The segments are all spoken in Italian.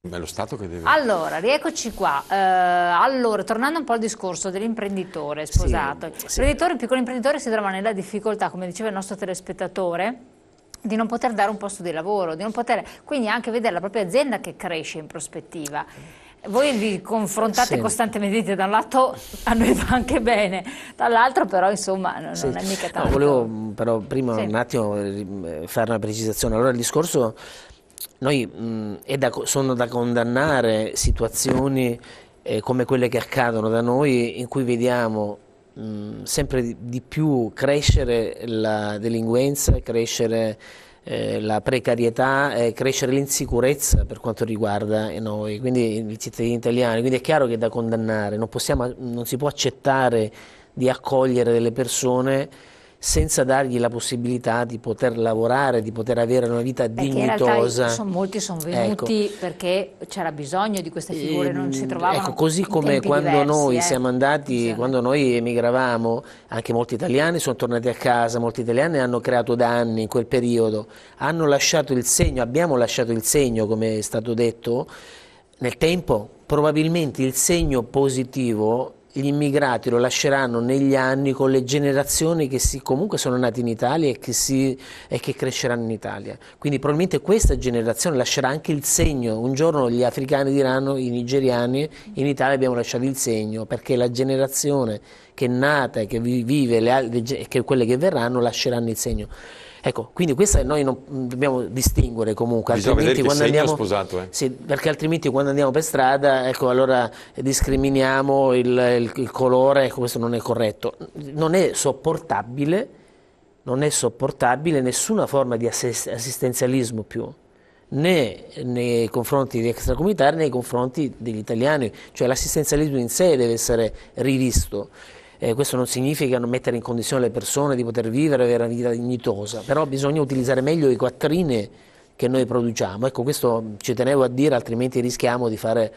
Ma è lo Stato che deve... Allora, rieccoci qua. Allora, tornando un po' al discorso dell'imprenditore sposato. Sì. Il piccolo imprenditore si trova nella difficoltà, come diceva il nostro telespettatore, di non poter dare un posto di lavoro, di non poter, quindi anche vedere la propria azienda che cresce in prospettiva. Voi vi confrontate costantemente, dite da un lato a noi va anche bene, dall'altro però insomma non è mica tanto. No, volevo però prima un attimo fare una precisazione. Allora il discorso, noi sono da condannare situazioni come quelle che accadono da noi, in cui vediamo sempre di più crescere la delinquenza, crescere la precarietà, crescere l'insicurezza per quanto riguarda noi, quindi i cittadini italiani. Quindi è chiaro che è da condannare, non si può accettare di accogliere delle persone senza dargli la possibilità di poter lavorare, di poter avere una vita dignitosa. In realtà molti sono venuti perché c'era bisogno di queste figure, non si trovavano. Ecco, così come quando noi siamo andati, quando noi emigravamo, anche molti italiani sono tornati a casa, molti italiani hanno creato danni in quel periodo, hanno lasciato il segno, abbiamo lasciato il segno, come è stato detto, nel tempo. Probabilmente il segno positivo gli immigrati lo lasceranno negli anni con le generazioni che comunque sono nate in Italia e che cresceranno in Italia. Quindi probabilmente questa generazione lascerà anche il segno. Un giorno gli africani diranno, i nigeriani, in Italia abbiamo lasciato il segno, perché la generazione che è nata e che vive e quelle che verranno lasceranno il segno. Ecco, quindi questa noi non dobbiamo distinguere comunque, altrimenti quando andiamo sposato, sì, perché altrimenti quando andiamo per strada, ecco, allora discriminiamo il colore, ecco, questo non è corretto. Non è sopportabile nessuna forma di assistenzialismo più, né nei confronti degli extracomunitari né nei confronti degli italiani, cioè l'assistenzialismo in sé deve essere rivisto. Questo non significa non mettere in condizione le persone di poter vivere e avere una vita dignitosa, però bisogna utilizzare meglio i quattrini che noi produciamo. Ecco, questo ci tenevo a dire, altrimenti rischiamo di fare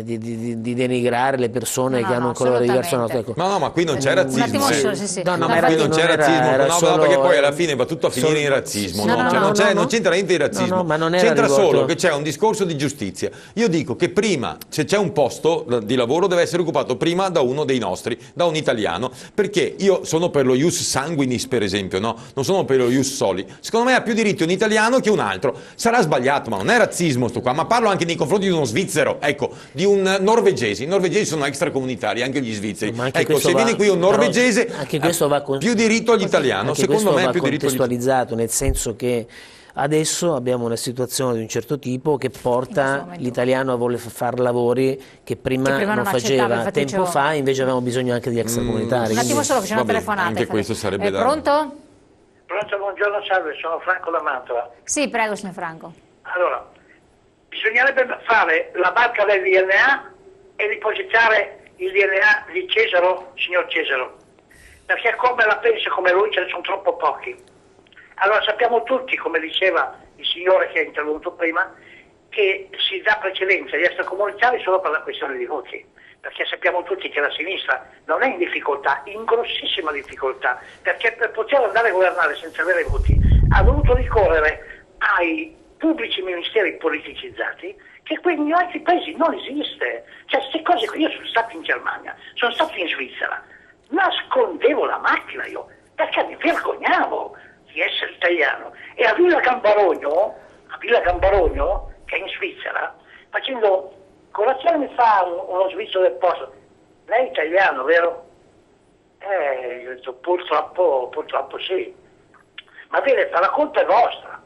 di denigrare le persone che hanno un colore diverso dal nostro. Ecco. No, ma qui non c'è razzismo. Un attimo, sì. No, ma qui non c'è razzismo, perché poi alla fine va tutto a finire in razzismo. Non c'entra niente di razzismo. C'entra solo che c'è un discorso di giustizia. Io dico che prima, se c'è un posto di lavoro, deve essere occupato prima da uno dei nostri, da un italiano, perché io sono per lo ius sanguinis, per esempio, no? Non sono per lo ius soli. Secondo me ha più diritti un italiano che un altro. Sarà sbagliato, ma non è razzismo sto qua, ma parlo anche nei confronti di uno svizzero, ecco, di un norvegese. I norvegesi sono extracomunitari, anche gli svizzeri. Ecco, se viene qui un norvegese, anche questo va più diritto all'italiano, secondo me è più diritto contestualizzato, nel senso che adesso abbiamo una situazione di un certo tipo che porta l'italiano a voler fare lavori che prima non faceva tempo fa, invece avevamo bisogno anche di extracomunitari. Un attimo solo, c'è una telefonata. Anche questo sarebbe da... Pronto? Pronto, buongiorno, salve, sono Franco da Mantova. Sì, prego, signor Franco. Allora, bisognerebbe fare la barca del DNA e depositare il DNA di Cesaro, signor Cesaro, perché come la pensa come lui ce ne sono troppo pochi. Allora sappiamo tutti, come diceva il signore che è intervenuto prima, che si dà precedenza agli extracomunitari solo per la questione di voti, perché sappiamo tutti che la sinistra non è in difficoltà, in grossissima difficoltà, perché per poter andare a governare senza avere voti ha dovuto ricorrere ai pubblici ministeri politicizzati, che qui in altri paesi non esiste. Cioè, queste cose qui, io sono stato in Germania, sono stato in Svizzera, nascondevo la macchina io, perché mi vergognavo di essere italiano. E a Villa Gambarogno, che è in Svizzera, facendo colazione mi fa uno svizzero del posto: lei è italiano, vero? Io ho detto purtroppo sì. Ma vede, la colpa è vostra.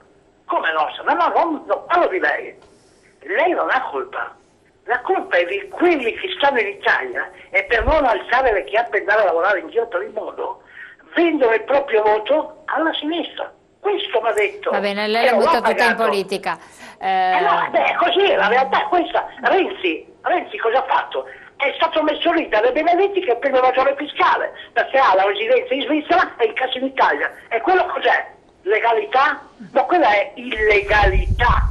Come nostra? No, parlo di lei. Lei non ha colpa. La colpa è di quelli che stanno in Italia e per non alzare le chiappe e andare a lavorare in giro per il mondo vendono il proprio voto alla sinistra. Questo mi ha detto. Va bene, lei la butta tutta in politica. Così la realtà è questa. Renzi cosa ha fatto? È stato messo lì dalle Benedetti che prende evasione fiscale, perché ha la residenza in Svizzera e incassa in Italia. E quello cos'è? Legalità? No, quella è illegalità.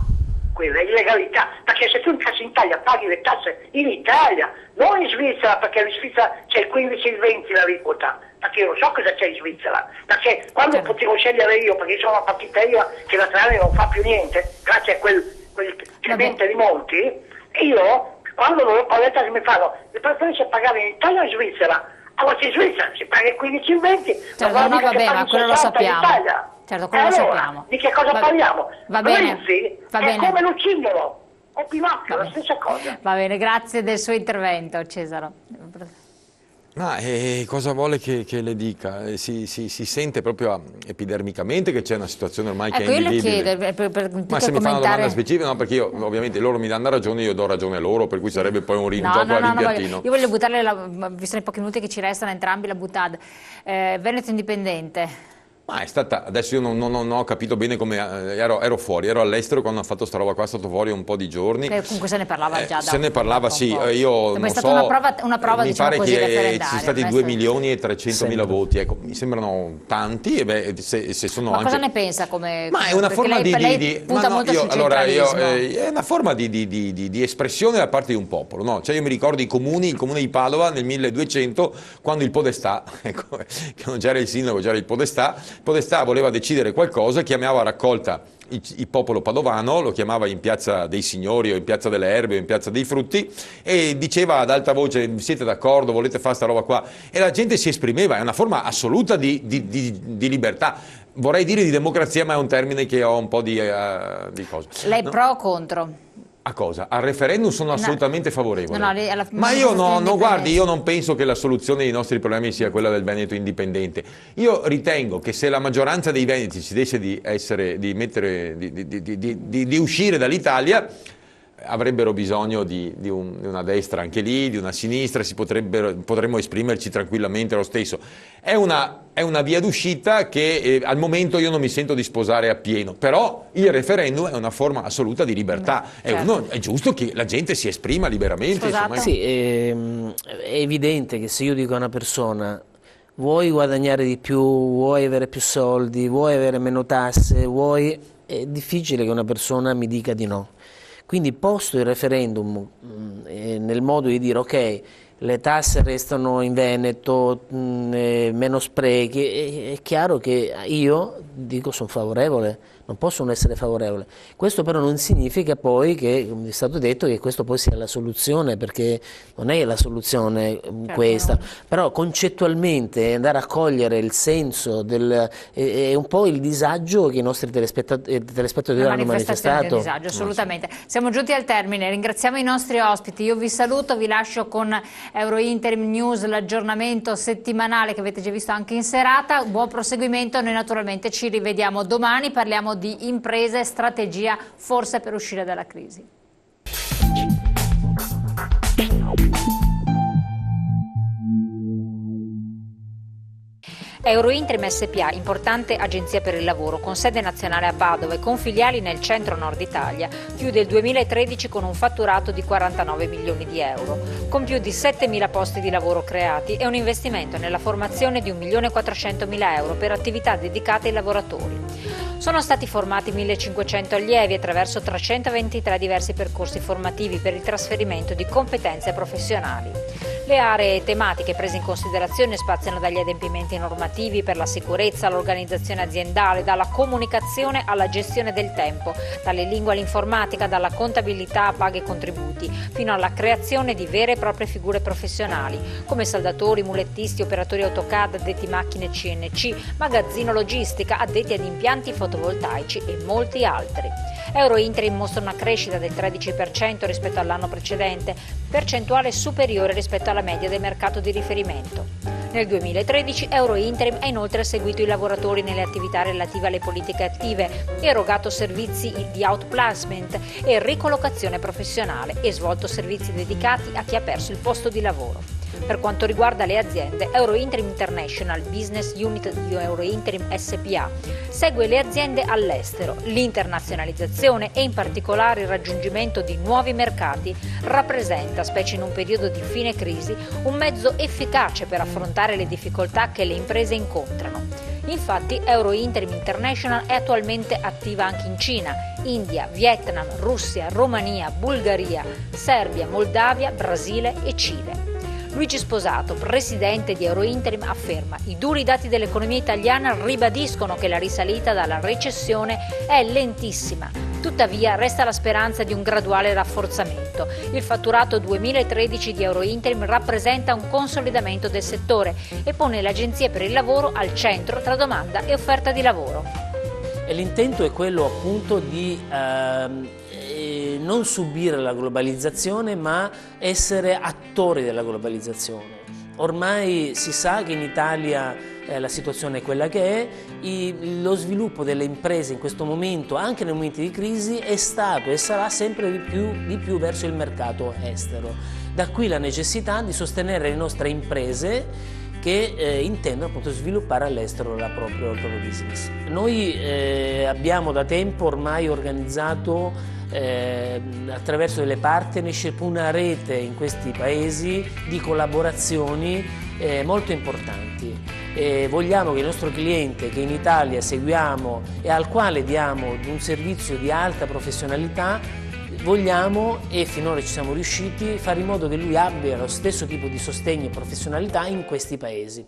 Quella è illegalità, perché se tu incassi in Italia paghi le tasse in Italia, non in Svizzera, perché in Svizzera c'è il 15 e il 20 l'aliquota, perché io non so cosa c'è in Svizzera, perché quando potevo scegliere io, perché sono una partita IVA che da 3 anni non fa più niente, grazie a quel che mente di molti, e io, quando ho detto che mi fanno, le trasferisce a pagare in Italia o in Svizzera? Allora in Svizzera si paga il 15-20, certo, no, vabbè, ma quello lo sappiamo. Certo, quello allora, lo sappiamo. Di che cosa parliamo? Va bene. Va bene. È come l'uccidolo, o Pinocchio, la stessa cosa. Va bene, grazie del suo intervento, Cesaro. Ma cosa vuole che le dica? Si sente proprio epidermicamente che c'è una situazione ormai che è invivibile. Io le chiedo, ma se mi fanno una domanda specifica, no, perché io ovviamente loro mi danno ragione, io do ragione a loro, per cui sarebbe poi un gioco all'impiattino. Io voglio buttarle, visto nei pochi minuti che ci restano entrambi, la buttata. Veneto Indipendente. Ma è stata, adesso io non ho capito bene come, ero fuori, ero all'estero quando hanno fatto sta roba qua, è stato fuori un po' di giorni. Comunque se ne parlava già se ne parlava, sì, io non so, una prova mi diciamo pare così, che ci sono stati 2.300.000 voti, ecco, mi sembrano tanti, e se sono ma anche... cosa ne pensa come... Ma è una forma lei punta molto sul centralismo. È una forma di espressione da parte di un popolo, no? Cioè io mi ricordo il comune di Padova nel 1200, quando il podestà, ecco, che non c'era il sindaco, c'era il podestà voleva decidere qualcosa, chiamava a raccolta il popolo padovano, lo chiamava in piazza dei Signori o in piazza delle Erbe o in piazza dei Frutti e diceva ad alta voce: siete d'accordo, volete fare sta roba qua? E la gente si esprimeva, è una forma assoluta di libertà. Vorrei dire di democrazia, ma è un termine che ho un po' di cose. Lei pro o contro? A cosa? Al referendum sono assolutamente favorevole. Ma io guardi, io non penso che la soluzione dei nostri problemi sia quella del Veneto indipendente. Io ritengo che se la maggioranza dei veneti decidesse di uscire dall'Italia, avrebbero bisogno di una destra anche lì, di una sinistra, potremmo esprimerci tranquillamente lo stesso. È una via d'uscita che al momento io non mi sento di sposare appieno, però il referendum è una forma assoluta di libertà, certo. È giusto che la gente si esprima liberamente. Insomma. Sì, è evidente che se io dico a una persona: vuoi guadagnare di più, vuoi avere più soldi, vuoi avere meno tasse, è difficile che una persona mi dica di no. Quindi posto il referendum nel modo di dire ok, le tasse restano in Veneto, meno sprechi, è chiaro che io dico sono favorevole, non posso non essere favorevole. Questo però non significa poi che, come è stato detto, che questo poi sia la soluzione, perché non è la soluzione questa, però concettualmente andare a cogliere il senso è un po' il disagio che i nostri telespettatori hanno manifestato. Disagio, assolutamente. Siamo giunti al termine, ringraziamo i nostri ospiti, io vi saluto, vi lascio con Eurointerim News, l'aggiornamento settimanale che avete già visto anche in serata. Buon proseguimento, noi naturalmente ci rivediamo domani, parliamo di imprese e strategia forse per uscire dalla crisi. Eurointerim SPA, importante agenzia per il lavoro, con sede nazionale a Padova e con filiali nel centro-nord Italia, chiude il 2013 con un fatturato di 49 milioni di euro, con più di 7.000 posti di lavoro creati e un investimento nella formazione di 1.400.000 euro per attività dedicate ai lavoratori. Sono stati formati 1.500 allievi attraverso 323 diversi percorsi formativi per il trasferimento di competenze professionali. Le aree tematiche prese in considerazione spaziano dagli adempimenti normativi per la sicurezza all'organizzazione aziendale, dalla comunicazione alla gestione del tempo, dalle lingue all'informatica, dalla contabilità a paghe e contributi, fino alla creazione di vere e proprie figure professionali, come saldatori, mulettisti, operatori AutoCAD, addetti macchine CNC, magazzino logistica, addetti ad impianti fotovoltaici e molti altri. Eurointerim mostra una crescita del 13% rispetto all'anno precedente, percentuale superiore rispetto alla media del mercato di riferimento. Nel 2013 Eurointerim ha inoltre seguito i lavoratori nelle attività relative alle politiche attive, erogato servizi di outplacement e ricollocazione professionale e svolto servizi dedicati a chi ha perso il posto di lavoro. Per quanto riguarda le aziende, Eurointerim International Business Unit di Eurointerim SPA segue le aziende all'estero. L'internazionalizzazione e in particolare il raggiungimento di nuovi mercati rappresenta, specie in un periodo di fine crisi, un mezzo efficace per affrontare le difficoltà che le imprese incontrano. Infatti Eurointerim International è attualmente attiva anche in Cina, India, Vietnam, Russia, Romania, Bulgaria, Serbia, Moldavia, Brasile e Cile. Luigi Sposato, presidente di Eurointerim, afferma: i duri dati dell'economia italiana ribadiscono che la risalita dalla recessione è lentissima, Tuttavia resta la speranza di un graduale rafforzamento. Il fatturato 2013 di Eurointerim rappresenta un consolidamento del settore e pone le agenzie per il lavoro al centro tra domanda e offerta di lavoro. E l'intento è quello appunto di non subire la globalizzazione, ma essere attori della globalizzazione. Ormai si sa che in Italia la situazione è quella che è, lo sviluppo delle imprese in questo momento, anche nei momenti di crisi, è stato e sarà sempre di più verso il mercato estero. Da qui la necessità di sostenere le nostre imprese che intendono appunto sviluppare all'estero il proprio business. Noi abbiamo da tempo ormai organizzato attraverso delle partnership una rete in questi paesi di collaborazioni molto importanti. Vogliamo che il nostro cliente, che in Italia seguiamo e al quale diamo un servizio di alta professionalità, vogliamo, e finora ci siamo riusciti, fare in modo che lui abbia lo stesso tipo di sostegno e professionalità in questi paesi.